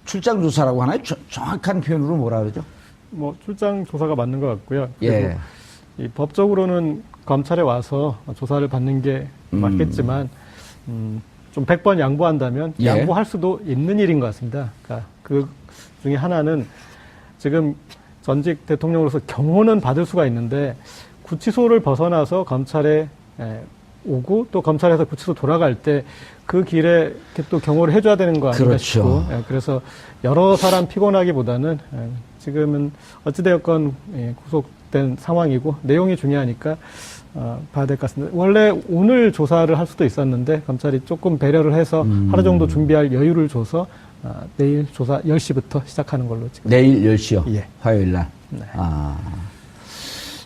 출장 조사라고 하나요? 정확한 표현으로 뭐라 그러죠? 뭐 출장 조사가 맞는 것 같고요. 예. 이 법적으로는 검찰에 와서 조사를 받는 게 맞겠지만 좀 100번 양보한다면 예. 양보할 수도 있는 일인 것 같습니다. 그러니까 그 중에 하나는 지금 전직 대통령으로서 경호는 받을 수가 있는데 구치소를 벗어나서 검찰에 오고 또 검찰에서 구치소 돌아갈 때 그 길에 이렇게 또 경호를 해줘야 되는 거 아닌가 그렇죠. 싶고 그래서 여러 사람 피곤하기보다는 지금은 어찌되었건 구속된 상황이고 내용이 중요하니까 봐야 될 것 같습니다. 원래 오늘 조사를 할 수도 있었는데 검찰이 조금 배려를 해서 하루 정도 준비할 여유를 줘서 내일 조사 10시부터 시작하는 걸로 지금. 내일 10시요? 예. 화요일 날? 네.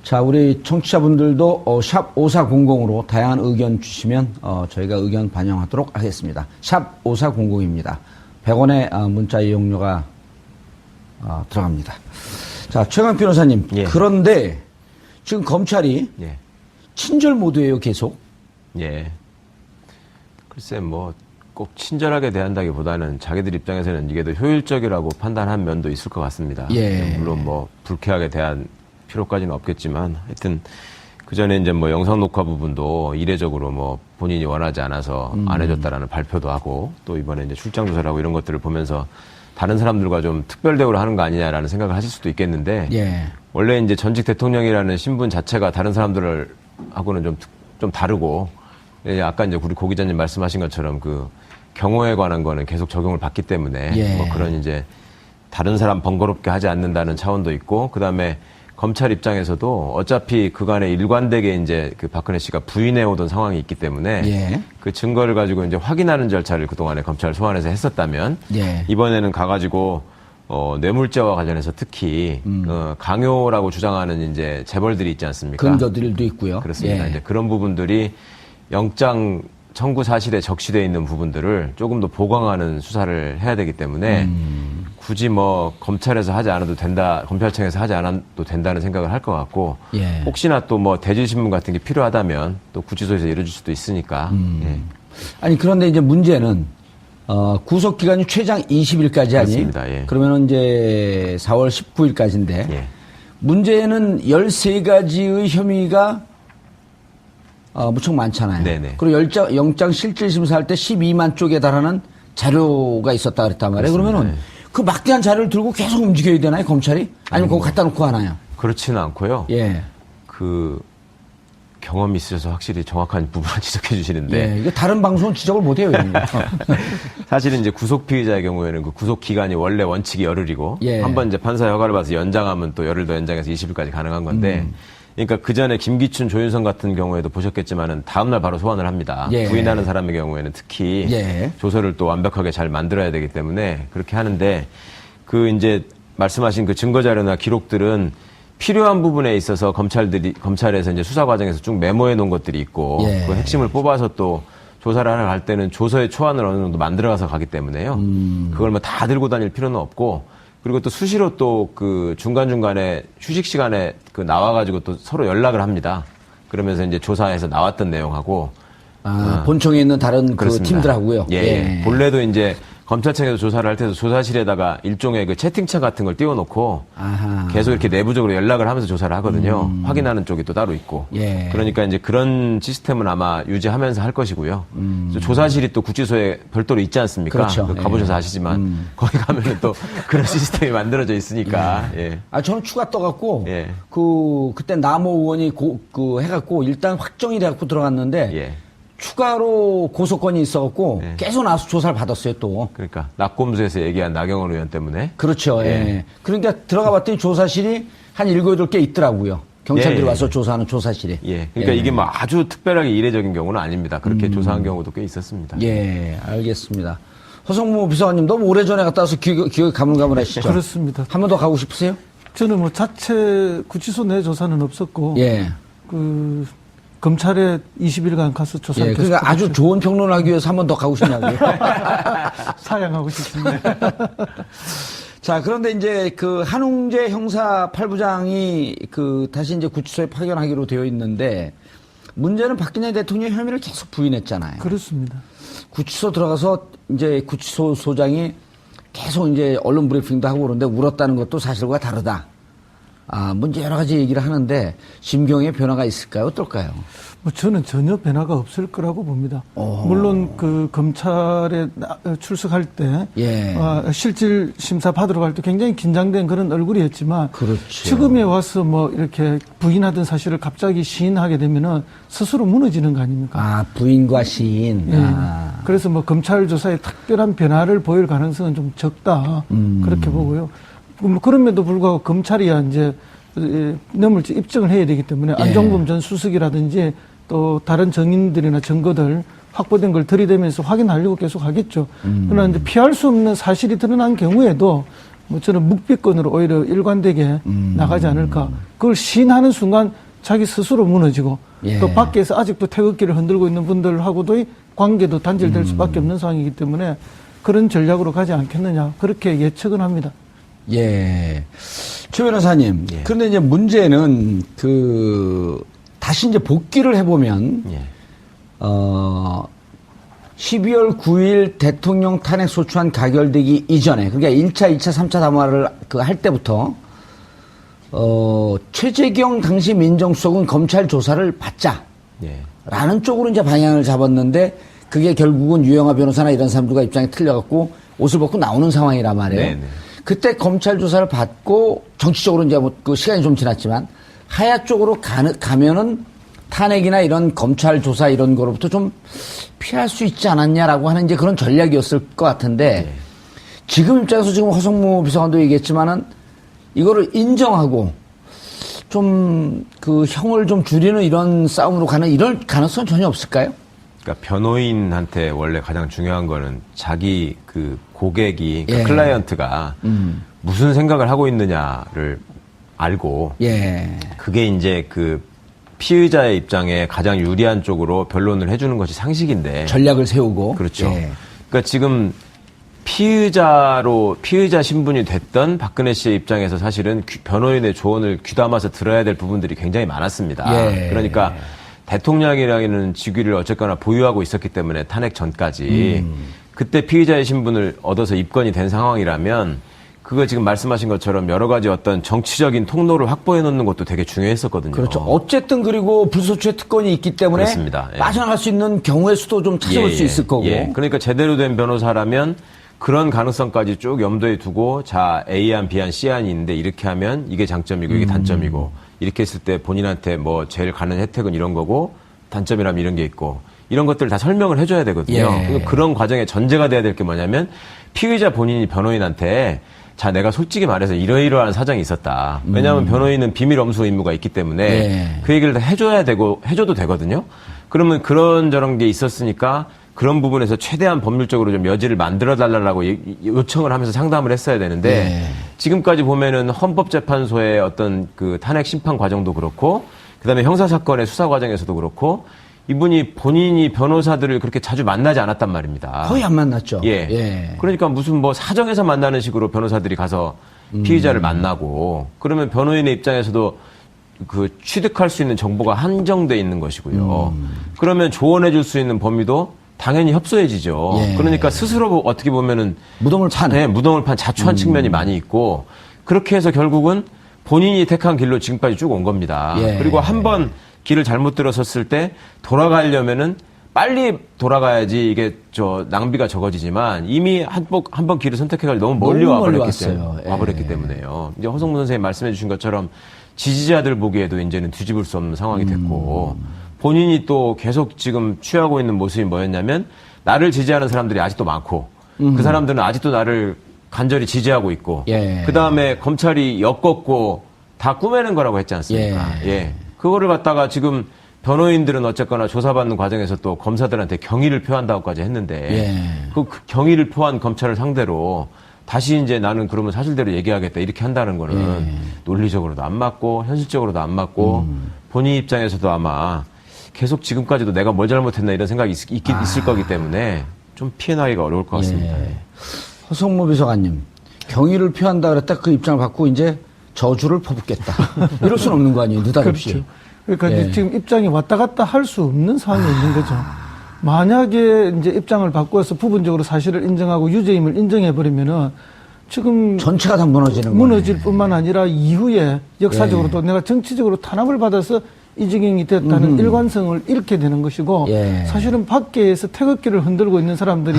자, 우리 청취자분들도 샵 5400으로 다양한 의견 주시면 저희가 의견 반영하도록 하겠습니다. 샵 5400입니다. 100원의 문자 이용료가 들어갑니다. 자, 최강 변호사님. 예. 그런데 지금 검찰이 예. 친절 모드예요, 계속. 예. 글쎄, 뭐, 꼭 친절하게 대한다기보다는 자기들 입장에서는 이게 더 효율적이라고 판단한 면도 있을 것 같습니다. 예. 물론 뭐, 불쾌하게 대한 필요까지는 없겠지만, 하여튼, 그 전에 이제 뭐 영상 녹화 부분도 이례적으로 뭐 본인이 원하지 않아서 안 해줬다라는 발표도 하고, 또 이번에 이제 출장 조사를 하고 이런 것들을 보면서 다른 사람들과 좀 특별 대우를 하는 거 아니냐라는 생각을 하실 수도 있겠는데, 예. 원래 이제 전직 대통령이라는 신분 자체가 다른 사람들을 하고는 좀 다르고, 예, 아까 이제 우리 고 기자님 말씀하신 것처럼 그 경호에 관한 거는 계속 적용을 받기 때문에 예. 뭐 그런 이제 다른 사람 번거롭게 하지 않는다는 차원도 있고, 그 다음에 검찰 입장에서도 어차피 그간에 일관되게 이제 그 박근혜 씨가 부인해 오던 상황이 있기 때문에 예. 그 증거를 가지고 이제 확인하는 절차를 그동안에 검찰 소환해서 했었다면 예. 이번에는 가가지고 뇌물죄와 관련해서 특히 강요라고 주장하는 이제 재벌들이 있지 않습니까? 근거들도 있고요. 그렇습니다. 예. 이제 그런 부분들이 영장 청구 사실에 적시되어 있는 부분들을 조금 더 보강하는 수사를 해야 되기 때문에 굳이 뭐 검찰에서 하지 않아도 된다, 검찰청에서 하지 않아도 된다는 생각을 할 것 같고, 예. 혹시나 또 뭐 대질신문 같은 게 필요하다면 또 구치소에서 이뤄질 수도 있으니까. 예. 아니, 그런데 이제 문제는 구속 기간이 최장 20일까지 아니에요? 그렇습니다. 예. 그러면은 이제 4월 19일까지인데 예. 문제는 13가지의 혐의가 무척 많잖아요. 네네. 그리고 영장 실질 심사할 때 12만 쪽에 달하는 자료가 있었다 그랬단 말이에요. 그렇습니다. 그러면은 예. 그 막대한 자료를 들고 계속 움직여야 되나요, 검찰이? 아니면 그거 갖다 놓고 하나요? 그렇지는 않고요. 예. 그 경험이 있으셔서 확실히 정확한 부분을 지적해 주시는데. 예. 이거 다른 방송은 지적을 못 해요, 이런 거. 사실은 이제 구속 피의자의 경우에는 그 구속 기간이 원래 원칙이 열흘이고 예. 한번 이제 판사 허가를 받아서 연장하면 또 열흘 더 연장해서 20일까지 가능한 건데 그러니까 그 전에 김기춘, 조윤선 같은 경우에도 보셨겠지만은 다음날 바로 소환을 합니다. 예. 부인하는 사람의 경우에는 특히 예. 조서를 또 완벽하게 잘 만들어야 되기 때문에 그렇게 하는데 그 이제 말씀하신 그 증거 자료나 기록들은 필요한 부분에 있어서 검찰에서 이제 수사 과정에서 쭉 메모해 놓은 것들이 있고 예. 그 핵심을 뽑아서 또 조사를 하러 갈 때는 조서의 초안을 어느 정도 만들어가서 가기 때문에요. 그걸 뭐 다 들고 다닐 필요는 없고 그리고 또 수시로 또 그 중간중간에 휴식 시간에 그 나와가지고 또 서로 연락을 합니다. 그러면서 이제 조사에서 나왔던 내용하고 본청에 있는 다른 그 그렇습니다. 팀들하고요. 예, 예. 본래도 이제 검찰청에서 조사를 할 때도 조사실에다가 일종의 그 채팅창 같은 걸 띄워놓고 아하. 계속 이렇게 내부적으로 연락을 하면서 조사를 하거든요. 확인하는 쪽이 또 따로 있고. 예. 그러니까 이제 그런 시스템은 아마 유지하면서 할 것이고요. 조사실이 또 구치소에 별도로 있지 않습니까? 그렇죠. 가보셔서 예. 아시지만 거기 가면은 또 그런 시스템이 만들어져 있으니까. 예. 저는 추가 떠갖고, 예. 그때 남호 의원이 해갖고, 일단 확정이 돼갖고 들어갔는데, 예. 추가로 고소권이 있어갖고, 예. 계속 나와서 조사를 받았어요, 또. 그러니까 낙곰수에서 얘기한 나경원 의원 때문에. 그렇죠, 예. 예. 그러니까 들어가 봤더니 조사실이 한 7, 8개 있더라고요. 경찰들이 예. 와서 조사하는 조사실이. 예. 그러니까 이게 뭐 아주 특별하게 이례적인 경우는 아닙니다. 그렇게 조사한 경우도 꽤 있었습니다. 예, 알겠습니다. 허성무 비서관님 너무 오래전에 갔다 와서 기억이 가물가물하시죠? 그렇습니다. 한 번 더 가고 싶으세요? 저는 뭐 자체 구치소 내 조사는 없었고 예. 그 검찰에 20일간 가서 조사를 예, 그러니까 아주 좋은 평론을 하기 위해서 한 번 더 가고 싶냐고요. 사양하고 싶습니다. 자, 그런데 이제 그 한웅재 형사 8부장이 다시 이제 구치소에 파견하기로 되어 있는데 문제는 박근혜 대통령 혐의를 계속 부인했잖아요. 그렇습니다. 구치소 들어가서 이제 구치소 소장이 계속 이제 언론 브리핑도 하고 그러는데 울었다는 것도 사실과 다르다. 뭐 이제 여러 가지 얘기를 하는데 심경의 변화가 있을까요? 어떨까요? 뭐 저는 전혀 변화가 없을 거라고 봅니다. 물론 그 검찰에 출석할 때 예. 실질 심사 받으러 갈 때 굉장히 긴장된 그런 얼굴이었지만 그렇죠. 지금에 와서 뭐 이렇게 부인하던 사실을 갑자기 시인하게 되면은 스스로 무너지는 거 아닙니까? 부인과 시인. 예. 그래서 뭐 검찰 조사에 특별한 변화를 보일 가능성은 좀 적다. 그렇게 보고요. 뭐 그럼에도 불구하고 검찰이야 이제 뇌물죄 입증을 해야 되기 때문에 예. 안종범 전 수석이라든지 또 다른 증인들이나 증거들 확보된 걸 들이대면서 확인하려고 계속 하겠죠. 그러나 이제 피할 수 없는 사실이 드러난 경우에도 뭐 저는 묵비권으로 오히려 일관되게 나가지 않을까. 그걸 시인하는 순간 자기 스스로 무너지고 예. 또 밖에서 아직도 태극기를 흔들고 있는 분들하고도 관계도 단절될 수밖에 없는 상황이기 때문에 그런 전략으로 가지 않겠느냐. 그렇게 예측은 합니다. 예. 최 변호사님. 예. 그런데 이제 문제는 다시 이제 복귀를 해보면, 예. 12월 9일 대통령 탄핵 소추안 가결되기 이전에, 그러니까 1차, 2차, 3차 담화를 할 때부터, 최재경 당시 민정수석은 검찰 조사를 받자. 예. 라는 쪽으로 이제 방향을 잡았는데, 그게 결국은 유영하 변호사나 이런 사람들과 입장이 틀려갖고 옷을 벗고 나오는 상황이란 말이에요. 네네. 그때 검찰 조사를 받고 정치적으로 이제 뭐 그 시간이 좀 지났지만 하야 쪽으로 가면은 탄핵이나 이런 검찰 조사 이런 거로부터 좀 피할 수 있지 않았냐라고 하는 이제 그런 전략이었을 것 같은데 네. 지금 입장에서 지금 허성무 비서관도 얘기했지만은 이거를 인정하고 좀 그 형을 좀 줄이는 이런 싸움으로 가는 이런 가능성은 전혀 없을까요? 그러니까 변호인한테 원래 가장 중요한 거는 자기 그 고객이 그 예. 클라이언트가 무슨 생각을 하고 있느냐를 알고 예. 그게 이제 그 피의자의 입장에 가장 유리한 쪽으로 변론을 해주는 것이 상식인데 전략을 세우고 그렇죠. 예. 그러니까 지금 피의자 신분이 됐던 박근혜 씨의 입장에서 사실은 변호인의 조언을 귀담아서 들어야 될 부분들이 굉장히 많았습니다. 예. 그러니까 대통령이라는 직위를 어쨌거나 보유하고 있었기 때문에 탄핵 전까지 그때 피의자의 신분을 얻어서 입건이 된 상황이라면 그거 지금 말씀하신 것처럼 여러 가지 어떤 정치적인 통로를 확보해 놓는 것도 되게 중요했었거든요. 그렇죠. 어쨌든 그리고 불소추의 특권이 있기 때문에 그렇습니다. 예. 빠져나갈 수 있는 경우의 수도 좀 찾아볼 수 있을 거고. 예. 그러니까 제대로 된 변호사라면 그런 가능성까지 쭉 염두에 두고 자 A안, B안, C안이 있는데 이렇게 하면 이게 장점이고 이게 단점이고 이렇게 했을 때 본인한테 뭐 제일 가는 혜택은 이런 거고 단점이라면 이런 게 있고 이런 것들을 다 설명을 해줘야 되거든요. 예. 그런 과정에 전제가 돼야 될 게 뭐냐면 피의자 본인이 변호인한테 자, 내가 솔직히 말해서 이러이러한 사정이 있었다. 왜냐하면 변호인은 비밀 엄수 의무가 있기 때문에 예. 그 얘기를 다 해줘도 되거든요. 그러면 그런 저런 게 있었으니까 그런 부분에서 최대한 법률적으로 좀 여지를 만들어 달라고 요청을 하면서 상담을 했어야 되는데 예. 지금까지 보면은 헌법재판소의 어떤 그 탄핵 심판 과정도 그렇고 그다음에 형사사건의 수사 과정에서도 그렇고 이분이 본인이 변호사들을 그렇게 자주 만나지 않았단 말입니다. 거의 안 만났죠. 예. 예. 그러니까 무슨 뭐 사정에서 만나는 식으로 변호사들이 가서 피의자를 만나고 그러면 변호인의 입장에서도 그 취득할 수 있는 정보가 한정돼 있는 것이고요. 그러면 조언해 줄 수 있는 범위도 당연히 협소해지죠. 예. 그러니까 스스로 어떻게 보면은 무덤을 판. 네, 무덤을 판 자초한 측면이 많이 있고 그렇게 해서 결국은 본인이 택한 길로 지금까지 쭉 온 겁니다. 예. 그리고 한번 길을 잘못 들어섰을 때 돌아가려면은 빨리 돌아가야지 이게 낭비가 적어지지만 이미 한 번 길을 선택해가지고 너무 멀리 너무 멀리 와버렸기 때문에요. 이제 허성무 선생님 말씀해 주신 것처럼 지지자들 보기에도 이제는 뒤집을 수 없는 상황이 됐고 본인이 또 계속 지금 취하고 있는 모습이 뭐였냐면 나를 지지하는 사람들이 아직도 많고 그 사람들은 아직도 나를 간절히 지지하고 있고 예. 그 다음에 검찰이 엮었고 다 꾸며낸 거라고 했지 않습니까? 예. 그거를 갖다가 지금 변호인들은 어쨌거나 조사받는 과정에서 또 검사들한테 경의를 표한다고까지 했는데 예. 그 경의를 표한 검찰을 상대로 다시 이제 나는 그러면 사실대로 얘기하겠다 이렇게 한다는 거는 논리적으로도 안 맞고 현실적으로도 안 맞고 본인 입장에서도 아마 계속 지금까지도 내가 뭘 잘못했나 이런 생각이 있을 거기 때문에 좀 피해 나기가 어려울 것 같습니다. 예. 허성무 비서관님, 경의를 표한다 그랬다 그 입장을 받고 이제 저주를 퍼붓겠다. 이럴 수는 없는 거 아니에요, 느닷없이. 그렇죠. 그러니까 예. 이제 지금 입장이 왔다 갔다 할 수 없는 상황이 있는 거죠. 만약에 이제 입장을 바꿔서 부분적으로 사실을 인정하고 유죄임을 인정해버리면은 지금 전체가 다 무너지는 무너질 거네. 뿐만 아니라 이후에 역사적으로도 내가 정치적으로 탄압을 받아서 이직이 됐다는 일관성을 잃게 되는 것이고 예. 사실은 밖에서 태극기를 흔들고 있는 사람들이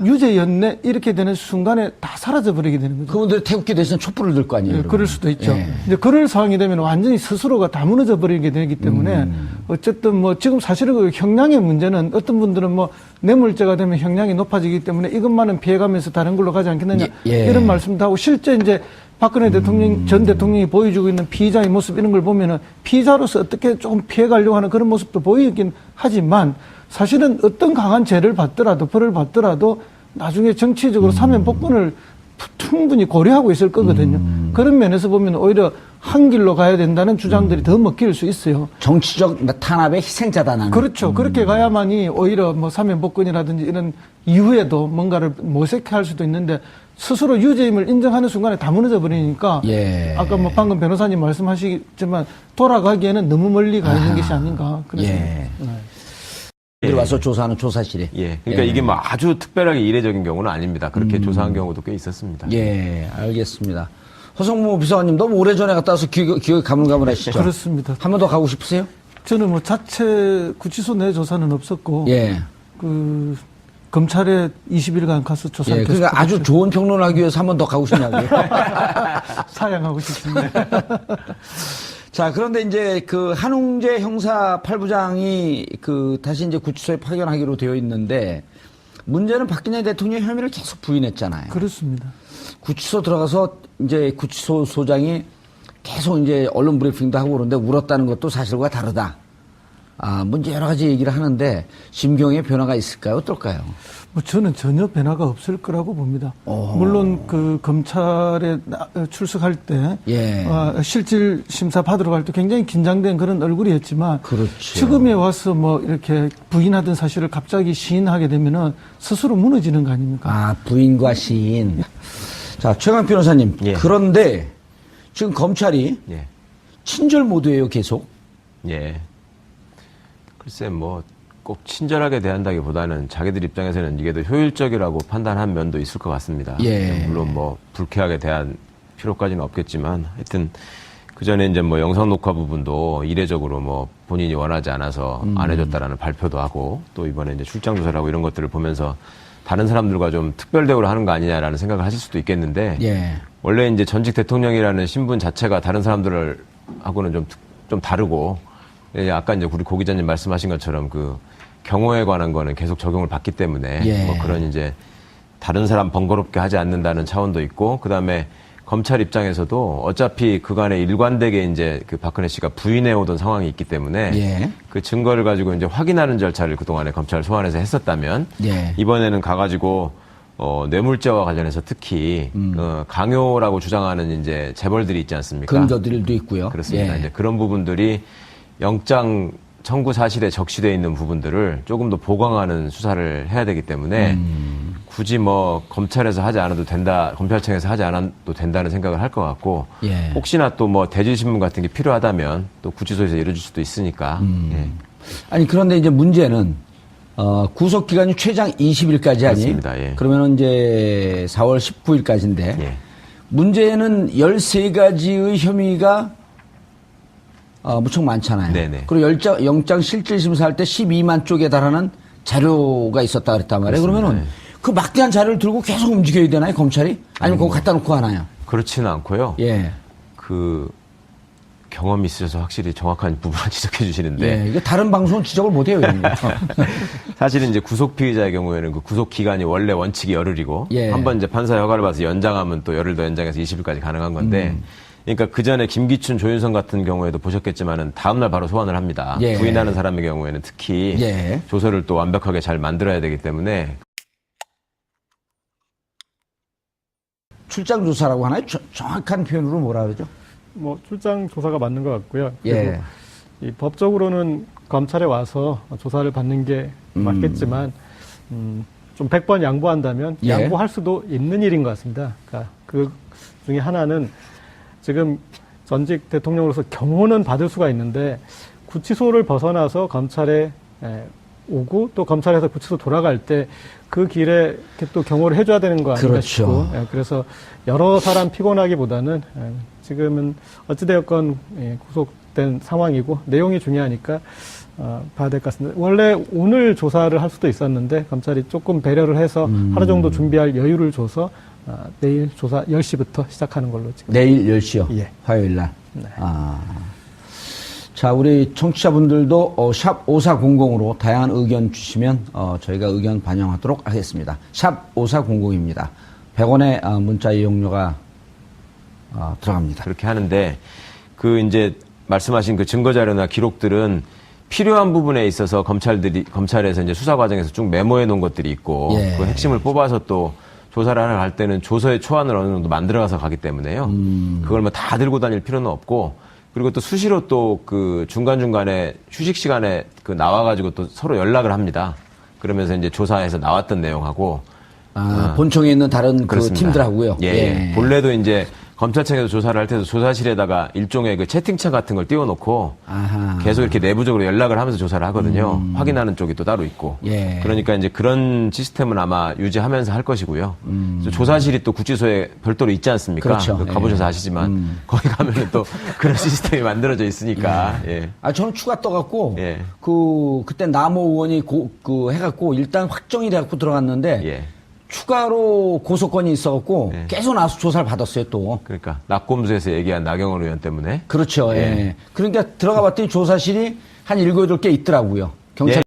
유죄였네 이렇게 되는 순간에 다 사라져버리게 되는 거죠. 그분들이 태극기 대신 촛불을 들 거 아니에요. 예, 그럴 수도 있죠. 예. 이제 그럴 상황이 되면 완전히 스스로가 다 무너져 버리게 되기 때문에 어쨌든 뭐 지금 사실은 그 형량의 문제는 어떤 분들은 뭐 뇌물죄가 되면 형량이 높아지기 때문에 이것만은 피해가면서 다른 걸로 가지 않겠느냐 예. 이런 말씀도 하고 실제 이제 박근혜 대통령 전 대통령이 보여주고 있는 피의자의 모습 이런 걸 보면은 피의자로서 어떻게 조금 피해가려고 하는 그런 모습도 보이긴 하지만 사실은 어떤 강한 죄를 받더라도 벌을 받더라도 나중에 정치적으로 사면 복권을 충분히 고려하고 있을 거거든요. 그런 면에서 보면 오히려 한 길로 가야 된다는 주장들이 더 먹힐 수 있어요. 정치적 탄압의 희생자다 나는. 그렇죠. 그렇게 가야만이 오히려 뭐 사면 복권이라든지 이런 이후에도 뭔가를 모색할 수도 있는데 스스로 유죄임을 인정하는 순간에 다 무너져 버리니까 예. 아까 뭐 방금 변호사님 말씀하시지만 돌아가기에는 너무 멀리 가 있는 것이 아닌가. 그래서 예. 예. 와서 조사하는 조사실이. 예. 그러니까 예. 이게 뭐 아주 특별하게 이례적인 경우는 아닙니다. 그렇게 조사한 경우도 꽤 있었습니다. 예, 알겠습니다. 허성무 비서관님 너무 오래전에 갔다 와서 기억이 가물가물하시죠? 그렇습니다. 한 번 더 가고 싶으세요? 저는 뭐 자체 구치소 내 조사는 없었고 예. 그 검찰에 20일간 가서 조사를 예, 계속 그러니까 아주 좋은 평론을 하기 위해서 한 번 더 가고 싶냐고요. 사양하고 싶습니다. 자, 그런데 이제 그 한웅재 형사 8부장이 그 다시 이제 구치소에 파견하기로 되어 있는데 문제는 박근혜 대통령 혐의를 계속 부인했잖아요. 그렇습니다. 구치소 들어가서 이제 구치소 소장이 계속 이제 언론 브리핑도 하고 그러는데 울었다는 것도 사실과 다르다. 문제 여러 가지 얘기를 하는데 심경의 변화가 있을까요? 어떨까요? 뭐 저는 전혀 변화가 없을 거라고 봅니다. 물론 그 검찰에 출석할 때 예. 실질 심사 받으러 갈 때 굉장히 긴장된 그런 얼굴이었지만 그렇죠. 지금에 와서 뭐 이렇게 부인하던 사실을 갑자기 시인하게 되면은 스스로 무너지는 거 아닙니까? 부인과 시인. 자, 최강 변호사님. 예. 그런데 지금 검찰이 예. 친절 모드예요, 계속. 예. 글쎄 뭐 꼭 친절하게 대한다기보다는 자기들 입장에서는 이게 더 효율적이라고 판단한 면도 있을 것 같습니다. 예. 물론 뭐 불쾌하게 대한 필요까지는 없겠지만 하여튼 그 전에 이제 뭐 영상 녹화 부분도 이례적으로 뭐 본인이 원하지 않아서 안 해줬다라는 발표도 하고 또 이번에 이제 출장 조사를 하고 이런 것들을 보면서 다른 사람들과 좀 특별 대우를 하는 거 아니냐라는 생각을 하실 수도 있겠는데 예. 원래 이제 전직 대통령이라는 신분 자체가 다른 사람들을 하고는 좀 다르고 예, 아까 이제 우리 고 기자님 말씀하신 것처럼 그 경호에 관한 거는 계속 적용을 받기 때문에 예. 뭐 그런 이제 다른 사람 번거롭게 하지 않는다는 차원도 있고 그다음에 검찰 입장에서도 어차피 그간에 일관되게 이제 그 박근혜 씨가 부인해 오던 상황이 있기 때문에 예. 그 증거를 가지고 이제 확인하는 절차를 그동안에 검찰 소환해서 했었다면 예. 이번에는 가가지고 뇌물죄와 관련해서 특히 강요라고 주장하는 이제 재벌들이 있지 않습니까? 근거들도 있고요. 그렇습니다. 예. 이제 그런 부분들이 영장 청구 사실에 적시되어 있는 부분들을 조금 더 보강하는 수사를 해야 되기 때문에 굳이 뭐 검찰에서 하지 않아도 된다, 검찰청에서 하지 않아도 된다는 생각을 할 것 같고 예. 혹시나 또 뭐 대질신문 같은 게 필요하다면 또 구치소에서 이뤄질 수도 있으니까. 예. 아니, 그런데 이제 문제는 구속 기간이 최장 20일까지 아니에요? 맞습니다. 예. 그러면은 이제 4월 19일까지인데 예. 문제는 13가지의 혐의가 무척 많잖아요. 네네. 그리고 영장 실질 심사할 때 12만 쪽에 달하는 자료가 있었다 그랬단 말이에요. 그렇습니다. 그러면은 예. 그 막대한 자료를 들고 계속 움직여야 되나요, 검찰이? 아니면 그거 갖다 놓고 하나요? 그렇지는 않고요. 예. 그 경험이 있으셔서 확실히 정확한 부분을 지적해 주시는데 예. 이게 다른 방송은 지적을 못 해요, 이런 거. 사실은 이제 구속 피의자의 경우에는 그 구속 기간이 원래 원칙이 열흘이고 예. 한번 이제 판사 허가를 받아서 연장하면 또 열흘 더 연장해서 20일까지 가능한 건데 그러니까 그 전에 김기춘, 조윤선 같은 경우에도 보셨겠지만은 다음날 바로 소환을 합니다. 예. 부인하는 사람의 경우에는 특히 예. 조서를 또 완벽하게 잘 만들어야 되기 때문에 출장 조사라고 하나요? 정확한 표현으로 뭐라 그러죠? 뭐 출장 조사가 맞는 것 같고요. 예. 이 법적으로는 검찰에 와서 조사를 받는 게 맞겠지만 좀 100번 양보한다면 예. 양보할 수도 있는 일인 것 같습니다. 그러니까 그 중에 하나는 지금 전직 대통령으로서 경호는 받을 수가 있는데 구치소를 벗어나서 검찰에 오고 또 검찰에서 구치소 돌아갈 때 그 길에 이렇게 또 경호를 해줘야 되는 거 아닌가 그렇죠. 싶고 예, 그래서 여러 사람 피곤하기보다는 지금은 어찌되었건 구속된 상황이고 내용이 중요하니까 봐야 될 것 같습니다. 원래 오늘 조사를 할 수도 있었는데 검찰이 조금 배려를 해서 하루 정도 준비할 여유를 줘서 내일 조사 10시부터 시작하는 걸로 지금. 내일 10시요. 예. 화요일 날. 네. 자, 우리 청취자분들도 샵 5400으로 다양한 의견 주시면 저희가 의견 반영하도록 하겠습니다. 샵 5400입니다. 100원의 문자 이용료가 들어갑니다. 그렇게 하는데 그 이제 말씀하신 그 증거 자료나 기록들은 필요한 부분에 있어서 검찰에서 이제 수사 과정에서 쭉 메모해 놓은 것들이 있고 예. 그 핵심을 뽑아서 또 조사를 하러 갈 때는 조서의 초안을 어느 정도 만들어가서 가기 때문에요. 그걸 뭐 다 들고 다닐 필요는 없고 그리고 또 수시로 또 그 중간중간에 휴식 시간에 그 나와가지고 또 서로 연락을 합니다. 그러면서 이제 조사에서 나왔던 내용하고 본청에 있는 다른 그 그렇습니다. 팀들하고요. 예. 본래도 이제 검찰청에서 조사를 할 때도 조사실에다가 일종의 그 채팅창 같은 걸 띄워놓고 아하. 계속 이렇게 내부적으로 연락을 하면서 조사를 하거든요. 확인하는 쪽이 또 따로 있고. 예. 그러니까 이제 그런 시스템은 아마 유지하면서 할 것이고요. 그래서 조사실이 또 구치소에 별도로 있지 않습니까? 그렇죠. 그 가보셔서 예. 아시지만 거기 가면은 또 그런 시스템이 만들어져 있으니까. 예. 저는 추가 떠갖고, 예. 그때 남호 의원이 해갖고 일단 확정이 돼갖고 들어갔는데, 예. 추가로 고소건이 있어갖고, 예. 계속 나와서 조사를 받았어요, 또. 그러니까 낙곰수에서 얘기한 나경원 의원 때문에. 그렇죠, 예. 예. 그러니까 들어가 봤더니 조사실이 한 7, 8개 있더라고요. 경찰